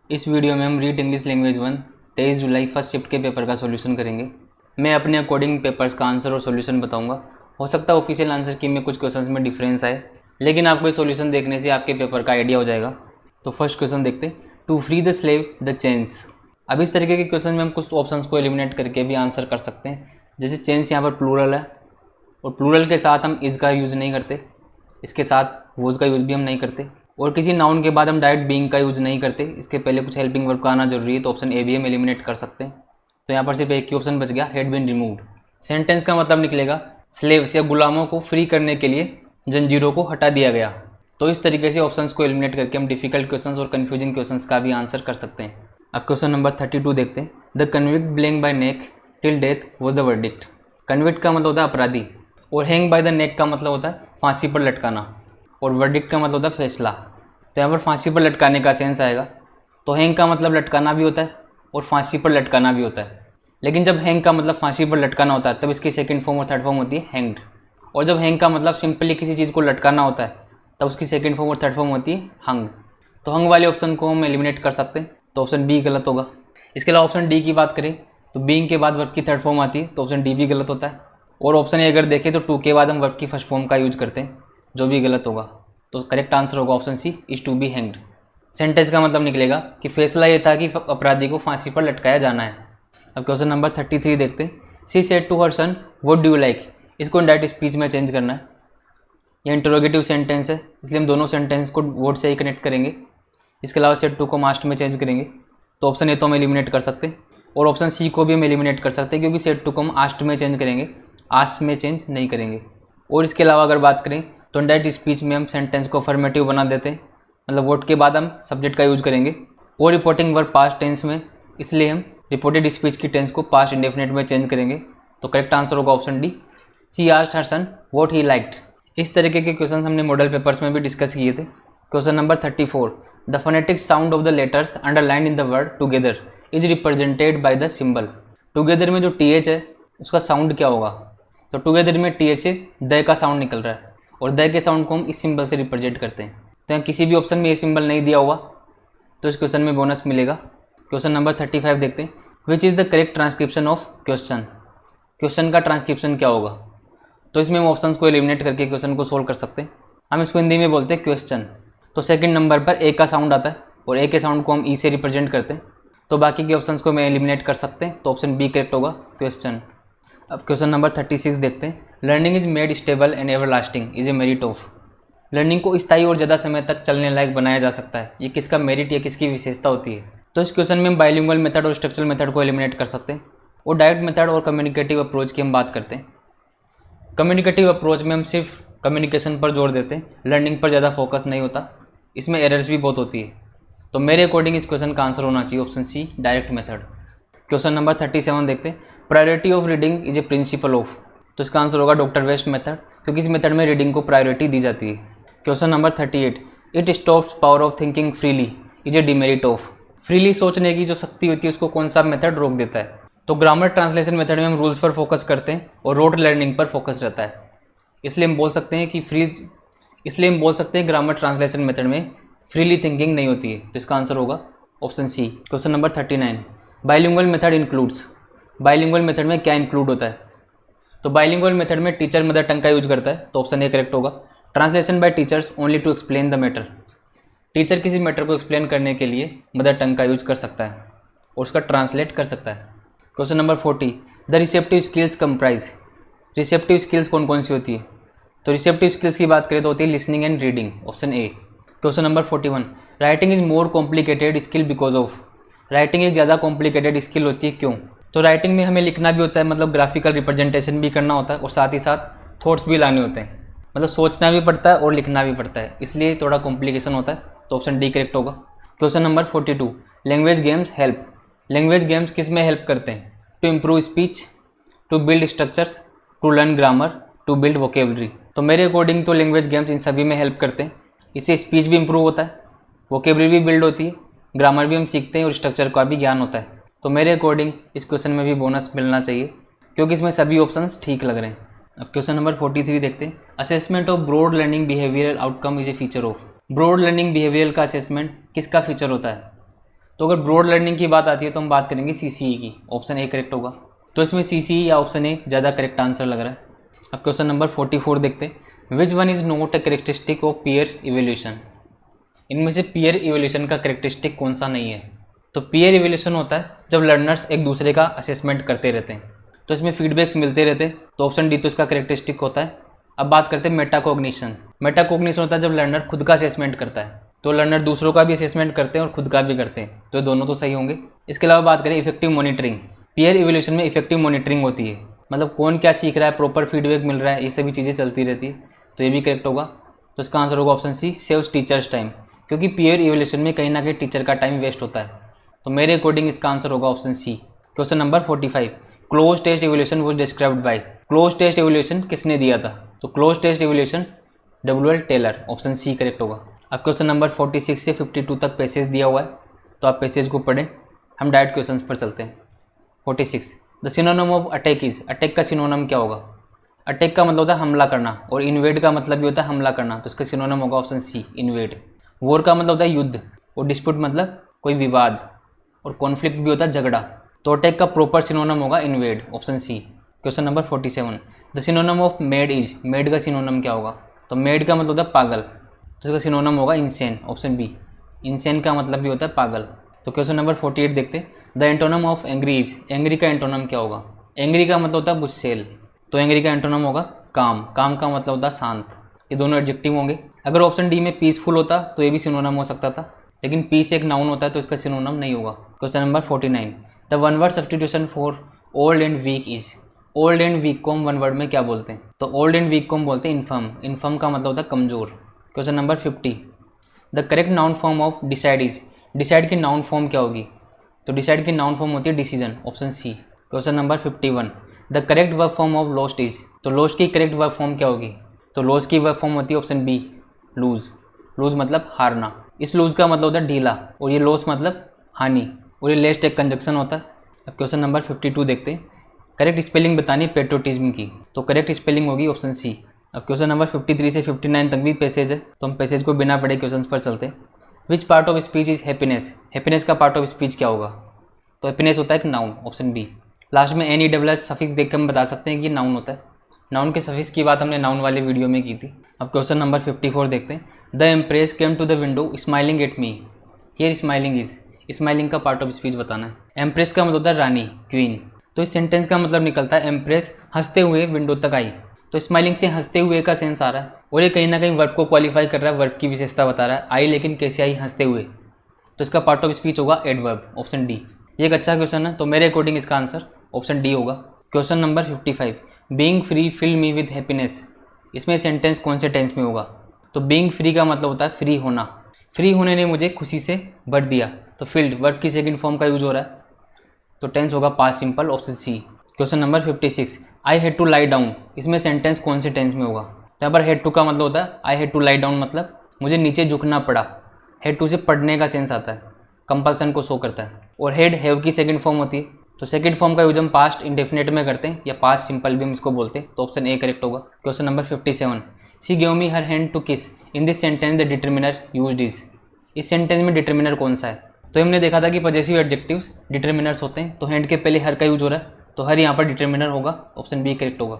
इस वीडियो में हम रीड इंग्लिश लैंग्वेज 1 23 जुलाई फर्स्ट शिफ्ट के पेपर का सॉल्यूशन करेंगे। मैं अपने अकॉर्डिंग पेपर्स का आंसर और सॉल्यूशन बताऊंगा। हो सकता है ऑफिशियल आंसर की में कुछ क्वेश्चंस में डिफरेंस आए, लेकिन आपको ये सॉल्यूशन देखने से आपके पेपर का आइडिया हो जाएगा। तो फर्स्ट क्वेश्चन देखते हैं। To free the slave the chains. अब इस तरीके के क्वेश्चन में हम कुछ ऑप्शंस को एलिमिनेट करके भी आंसर कर सकते हैं। जैसे चेन्स यहाँ पर प्लूरल है और प्लूरल के साथ हम इज़ का यूज़ नहीं करते, इसके साथ वोज का यूज़ भी हम नहीं करते, और किसी नाउन के बाद हम डायरेक्ट बीइंग का यूज़ नहीं करते। इसके पहले कुछ हेल्पिंग वर्ब का आना जरूरी है, तो ऑप्शन ए भी हम एलिमिनेट कर सकते हैं। तो यहाँ पर सिर्फ एक ही ऑप्शन बच गया, हैड बीन रिमूव्ड। सेंटेंस का मतलब निकलेगा स्लेव्स या गुलामों को फ्री करने के लिए जंजीरों को हटा दिया गया। तो इस तरीके से ऑप्शंस को एलिमिनेट करके हम डिफिकल्ट क्वेश्चंस और कन्फ्यूजिंग क्वेश्चंस का भी आंसर कर सकते हैं। अब क्वेश्चन नंबर 32 देखते हैं। द कन्विक्ट ब्लेंग by neck till death was the verdict. Convict का मतलब होता है अपराधी, और हैंग बाय द नेक का मतलब होता है फांसी पर लटकाना, और वर्डिक्ट का मतलब होता है फैसला। तो यहाँ पर फांसी पर लटकाने का सेंस आएगा। तो हैंग का मतलब लटकाना भी होता है और फांसी पर लटकाना भी होता है, लेकिन जब हैंग का मतलब फांसी पर लटकाना होता है तब इसकी सेकंड फॉर्म और थर्ड फॉर्म होती है हैंग्ड, और जब हैंग का मतलब सिंपली किसी चीज़ को लटकाना होता है तब उसकी सेकंड फॉर्म और थर्ड फॉर्म होती है हंग। तो हंग वाले ऑप्शन को हम एलिमिनेट कर सकते हैं, तो ऑप्शन बी गलत होगा। इसके अलावा ऑप्शन डी की बात करें तो बीइंग के बाद वर्ब की थर्ड फॉर्म आती है, तो ऑप्शन डी भी गलत होता है। और ऑप्शन ए अगर देखें तो टू के बाद हम वर्ब की फर्स्ट फॉर्म का यूज करते हैं, जो भी गलत होगा। तो करेक्ट आंसर होगा option C, is to be hanged. Sentence का मतलब निकलेगा कि फैसला ये था कि अपराधी को फांसी पर लटकाया जाना है। अब क्वेश्चन नंबर 33 देखते हैं। She said to her son what do you like. इसको डायरेक्ट स्पीच में चेंज करना है। यह इंटरोगेटिव सेंटेंस है, इसलिए हम दोनों सेंटेंस को वर्ड से ही कनेक्ट करेंगे। इसके अलावा सेड टू को मास्ट में चेंज करेंगे, तो ऑप्शन ए तो हम एलिमिनेट कर सकते हैं, और ऑप्शन सी को भी हम एलिमिनेट कर सकते हैं, क्योंकि सेड टू को हम आस्ट में चेंज करेंगे, आस्ट में चेंज नहीं करेंगे। और इसके अलावा अगर बात करें तो डायरेक्ट स्पीच में हम सेंटेंस को अफर्मेटिव बना देते हैं, मतलब वर्ड के बाद हम सब्जेक्ट का यूज करेंगे। और रिपोर्टिंग वर्ब पास्ट टेंस में, इसलिए हम रिपोर्टेड स्पीच की टेंस को पास्ट इंडेफिनिट में चेंज करेंगे। तो करेक्ट आंसर होगा option D, she asked her son what he liked. इस तरीके के क्वेश्चन हमने मॉडल पेपर्स में भी डिस्कस किए थे। Question number 34। The phonetic sound of the letters underlined in the word together is represented by the symbol. Together में जो टीएच है उसका साउंड क्या होगा। तो टुगेदर में टीएच से द का साउंड निकल रहा है, और द के साउंड को हम इस सिंबल से रिप्रेजेंट करते हैं। तो यहाँ किसी भी ऑप्शन में ये सिंबल नहीं दिया हुआ, तो इस क्वेश्चन में बोनस मिलेगा। क्वेश्चन नंबर 35 देखते हैं। Which is the correct transcription of question. Question का ट्रांसक्रिप्शन क्या होगा। तो इसमें हम ऑप्शंस को एलिमिनेट करके क्वेश्चन को सोल्व कर सकते हैं। हम इसको हिंदी में बोलते हैं क्वेश्चन। तो सेकंड नंबर पर ए का साउंड आता है, और ए के साउंड को हम ई से रिप्रेजेंट करते हैं, तो बाकी के ऑप्शंस को मैं एलिमिनेट कर सकते हैं। तो ऑप्शन बी करेक्ट होगा, क्वेश्चन। अब क्वेश्चन नंबर 36 देखते हैं। Learning is made stable and ever lasting is a merit of. Learning को स्थायी और ज़्यादा समय तक चलने लायक बनाया जा सकता है, ये किसका मेरिट या किसकी विशेषता होती है। तो इस क्वेश्चन में हम बाइलिंगुअल मेथड और स्ट्रक्चरल मेथड को एलिमिनेट कर सकते हैं, और डायरेक्ट मेथड और कम्युनिकेटिव अप्रोच की हम बात करते हैं। कम्युनिकेटिव अप्रोच में हम सिर्फ कम्युनिकेशन पर जोर देते हैं, लर्निंग पर ज़्यादा फोकस नहीं होता, इसमें एरर्स भी बहुत होती है। तो मेरे अकॉर्डिंग इस क्वेश्चन का आंसर होना चाहिए option C, direct method. Question number 37 देखते हैं। Priority of reading is a principle of. तो इसका आंसर होगा डॉक्टर वेस्ट मेथड, क्योंकि इस मेथड में रीडिंग को प्रायोरिटी दी जाती है। Question number 38। It stops power of thinking freely is a demerit of. Freely सोचने की जो शक्ति होती है उसको कौन सा मेथड रोक देता है। तो ग्रामर ट्रांसलेशन मेथड में हम रूल्स पर फोकस करते हैं और रोड लर्निंग पर फोकस रहता है, इसलिए हम बोल सकते हैं कि ग्रामर ट्रांसलेशन मेथड में फ्रीली थिंकिंग नहीं होती है। तो इसका आंसर होगा option C. Question number 39। Bilingual method includes. Bilingual method में क्या इंक्लूड होता है। तो बाइलिंगुअल मेथड में टीचर मदर टंग का यूज करता है, तो ऑप्शन ए करेक्ट होगा। Translation by teachers only to explain the matter. Teacher किसी मैटर को एक्सप्लेन करने के लिए मदर टंग का यूज कर सकता है और उसका ट्रांसलेट कर सकता है। Question number 40। The receptive skills comprise. Receptive skills कौन कौन सी होती है। तो रिसेप्टिव स्किल्स की बात करें तो होती है listening and reading, option A. Question number 41। Writing is more complicated skill because of. Writing एक ज़्यादा कॉम्प्लिकेटेड स्किल होती है, क्यों। तो राइटिंग में हमें लिखना भी होता है, मतलब ग्राफिकल रिप्रेजेंटेशन भी करना होता है, और साथ ही साथ थॉट्स भी लाने होते हैं, मतलब सोचना भी पड़ता है और लिखना भी पड़ता है, इसलिए थोड़ा कॉम्प्लिकेशन होता है। तो ऑप्शन डी करेक्ट होगा। Question number 42। Language games help. Language games किस में हेल्प करते हैं। To improve speech, to build structures, to learn grammar, to build vocabulary. तो मेरे अकॉर्डिंग तो लैंग्वेज गेम्स इन सभी में हेल्प करते हैं। इससे स्पीच भी इंप्रूव होता है, वोकेबलरी भी बिल्ड होती है, ग्रामर भी हम सीखते हैं, और स्ट्रक्चर का भी ज्ञान होता है। तो मेरे अकॉर्डिंग इस क्वेश्चन में भी बोनस मिलना चाहिए, क्योंकि इसमें सभी ऑप्शंस ठीक लग रहे हैं। अब क्वेश्चन नंबर 43 देखते हैं। Assessment of broad learning behavioural outcome is a feature of. Broad learning behavioural का असेसमेंट किसका फीचर होता है। तो अगर ब्रॉड लर्निंग की बात आती है तो हम बात करेंगे CCE की, ऑप्शन ए करेक्ट होगा। तो इसमें CCE या ऑप्शन ए ज़्यादा करेक्ट आंसर लग रहा है। अब क्वेश्चन नंबर 44 देखते हैं, which one is not a characteristic of peer evolution. इनमें से पीयर इवोल्यूशन का करेक्टरिस्टिक कौन सा नहीं है। तो पीयर इवोल्यूशन होता है जब लर्नर्स एक दूसरे का असेसमेंट करते रहते हैं, तो इसमें फीडबैक्स मिलते रहते हैं, तो ऑप्शन डी तो इसका करेक्टरिस्टिक होता है। अब बात करते हैं मेटाकोग्निशन। मेटाकोग्निशन होता है जब लर्नर खुद का असेसमेंट करता है, तो लर्नर दूसरों का भी असेसमेंट करते हैं और खुद का भी करते हैं, तो दोनों तो सही होंगे। इसके अलावा बात करें इफेक्टिव मॉनिटरिंग। पीयर इवोल्यूशन में इफेक्टिव मॉनिटरिंग होती है, मतलब कौन क्या सीख रहा है, प्रॉपर फीडबैक मिल रहा है, ये सभी चीज़ें चलती रहती है, तो ये भी करेक्ट होगा। तो इसका आंसर होगा option C, saves teachers time, क्योंकि पीयर इवोल्यूशन में कहीं ना कहीं टीचर का टाइम वेस्ट होता है। तो मेरे अकॉर्डिंग इसका आंसर होगा option C. Question number 45, cloze test evaluation was described by. Cloze test evaluation किसने दिया था। तो cloze test evaluation WL Taylor, option C correct होगा। अब क्वेश्चन नंबर 46 से 52 तक पैसेज दिया हुआ है, तो आप पैसेज को पढ़ें। हम डायरेक्ट क्वेश्चंस पर चलते हैं। 46, the synonym of attack is. Attack का सिनोनिम क्या होगा। अटैक का मतलब होता है हमला करना, और इन्वेड का मतलब भी होता है हमला करना, तो इसका सिनोनिम होगा ऑप्शन सी, इन्वेड। वॉर का मतलब होता है युद्ध, और डिस्प्यूट मतलब कोई विवाद, और कॉन्फ्लिक्ट भी होता है झगड़ा, तो अटैक का प्रॉपर सिनोनिम होगा invade, option C. Question number 47, the synonym of made is. Made का सिनोनिम क्या होगा। तो मेड का मतलब होता है पागल, तो इसका सिनोनिम होगा इंसेन, ऑप्शन बी। इंसेन का मतलब भी होता है पागल। तो क्वेश्चन नंबर 48 देखते हैं, the antonym of angry is. Angry का एंटोनम क्या होगा। एंग्री का मतलब होता है गुस्सेल, तो एंग्री का एंटोनम होगा काम। काम का मतलब होता है शांत। ये दोनों एडजेक्टिव होंगे। अगर ऑप्शन डी में पीसफुल होता तो ये भी सिनोनिम हो सकता था, लेकिन पीस एक नाउन होता है तो इसका सिनोनिम नहीं होगा। Question number 49, the one word substitution for old and weak is. Old and weak को हम वन वर्ड में क्या बोलते हैं। तो ओल्ड एंड वीक को हम बोलते हैं इन्फर्म। इन्फर्म का मतलब होता है कमज़ोर। Question number 50, the correct noun form of decide is. Decide की नाउन फॉर्म क्या होगी। तो डिसाइड की नाउन फॉर्म होती है decision, option C. Question number 51, the correct verb form of lost is. तो लॉस्ट की करेक्ट वर्ब फॉर्म क्या होगी। तो लॉस्ट की वर्ब फॉर्म होती है ऑप्शन बी, लूज। लूज मतलब हारना। इस लूज का मतलब होता है ढीला, और ये लॉस मतलब हानि, और ये लेस्ट एक कंजक्शन होता है। अब क्वेश्चन नंबर 52 देखते हैं, करेक्ट स्पेलिंग बतानी पेट्रोटिज्म की। तो करेक्ट स्पेलिंग होगी ऑप्शन सी। अब क्वेश्चन नंबर 53 से 59 तक भी पैसेज है, तो हम पैसेज को बिना पढ़े क्वेश्चन पर चलते हैं। Which part of speech is happiness. Happiness का पार्ट ऑफ स्पीच क्या होगा। तो हैप्पीनेस होता है एक नाउन, ऑप्शन बी। लास्ट में NESS सफिक्स देख कर हम बता सकते हैं कि नाउन होता है। नाउन के सफिक्स की बात हमने नाउन वाले वीडियो में की थी। अब क्वेश्चन नंबर 54 देखते हैं, the empress came to the window smiling at me. Here smiling is. Smiling का पार्ट ऑफ स्पीच बताना है। एम्प्रेस का मतलब होता है रानी, क्वीन। तो इस सेंटेंस का मतलब निकलता है एम्प्रेस हंसते हुए विंडो तक आई। तो स्माइलिंग से हंसते हुए का सेंस आ रहा है, और ये कहीं ना कहीं वर्ब को क्वालिफाई कर रहा है, वर्ब की विशेषता बता रहा है। आई लेकिन कैसे आई, हंसते हुए, तो इसका पार्ट ऑफ स्पीच होगा एडवर्ब, ऑप्शन डी। ये एक अच्छा क्वेश्चन है, तो मेरे अकॉर्डिंग इसका आंसर ऑप्शन डी होगा। Question number 55, being free fill me with happiness. इसमें सेंटेंस कौन से टेंस में होगा। तो बीइंग फ्री का मतलब होता है फ्री होना। फ्री होने ने मुझे खुशी से भर दिया, तो फिल्ड वर्ब की सेकंड फॉर्म का यूज हो रहा है, तो टेंस होगा past simple, option C. Question number 56, I had to lie down. इसमें सेंटेंस कौन से टेंस में होगा। यहाँ पर हेड टू का मतलब होता है I had to lie down, मतलब मुझे नीचे झुकना पड़ा। हेड टू से पढ़ने का सेंस आता है, कंपल्सन को शो करता है। और हेड हैव की सेकंड फॉर्म होती है, तो सेकंड फॉर्म का यूज हम पास्ट इंडेफिनेट में करते हैं, या पास्ट सिंपल भी हम इसको बोलते हैं, तो ऑप्शन ए करेक्ट होगा। Question number 57, see give me her hand to kiss. In this sentence the determiner used is. इस सेंटेंस में डिटर्मिनर कौन सा है। तो हमने देखा था कि पॉजेसिव एडजेक्टिव्स डिटर्मिनर्स होते हैं, तो हैंड के पहले हर का यूज हो रहा है, तो हर यहाँ पर डिटर्मिनर होगा, ऑप्शन बी करेक्ट होगा।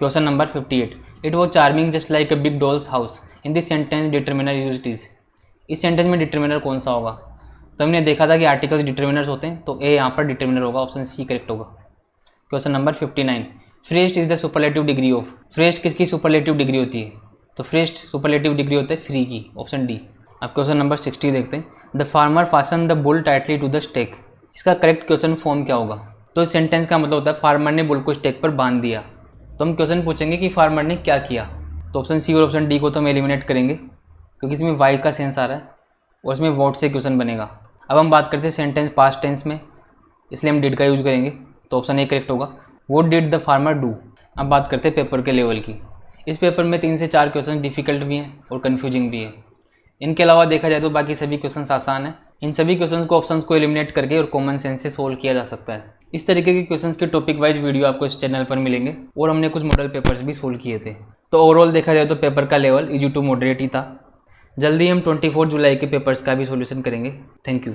Question number 58, it was charming just like a big dolls house. In this sentence determiner used is. इस सेंटेंस में डिटर्मिनर कौन सा होगा। तो हमने देखा था कि आर्टिकल्स डिटर्मिनर्स होते हैं, तो ए यहाँ पर डिटर्मिनर होगा, ऑप्शन सी करेक्ट होगा। Question number 59, फ्रेस्ट is the superlative degree of. फ्रेस्ट किसकी सुपरलेटिव डिग्री होती है। तो फ्रेस्ट सुपरलेटिव डिग्री होता है फ्री की, ऑप्शन डी। अब क्वेश्चन नंबर 60 देखते हैं, the farmer fasten the bull tightly to the stake. इसका करेक्ट क्वेश्चन फॉर्म क्या होगा। तो इस सेंटेंस का मतलब होता है फार्मर ने बुल को स्टेक पर बांध दिया। तो हम क्वेश्चन पूछेंगे कि फार्मर ने क्या किया, तो ऑप्शन सी और ऑप्शन डी को तो हम एलिमिनेट करेंगे, क्योंकि इसमें वाई का सेंस आ रहा है और इसमें वॉट से क्वेश्चन बनेगा। अब हम बात करते हैं सेंटेंस पास्ट टेंस में, इसलिए हम डिड का यूज करेंगे, तो ऑप्शन ए करेक्ट होगा, what did the farmer do. अब बात करते हैं पेपर के लेवल की। इस पेपर में 3 से 4 क्वेश्चन डिफिकल्ट भी हैं और कन्फ्यूजिंग भी है। इनके अलावा देखा जाए तो बाकी सभी क्वेश्चन आसान है। इन सभी क्वेश्चन को ऑप्शंस को एलिमिनेट करके और कॉमन सेंस से सोल्व किया जा सकता है। इस तरीके के क्वेश्चंस के टॉपिक वाइज वीडियो आपको इस चैनल पर मिलेंगे, और हमने कुछ मॉडल पेपर्स भी सोल्व किए थे। तो ओवरऑल देखा जाए तो पेपर का लेवल इजी टू मॉडरेट ही था। जल्दी हम 24 जुलाई के पेपर्स का भी सॉल्यूशन करेंगे। Thank you.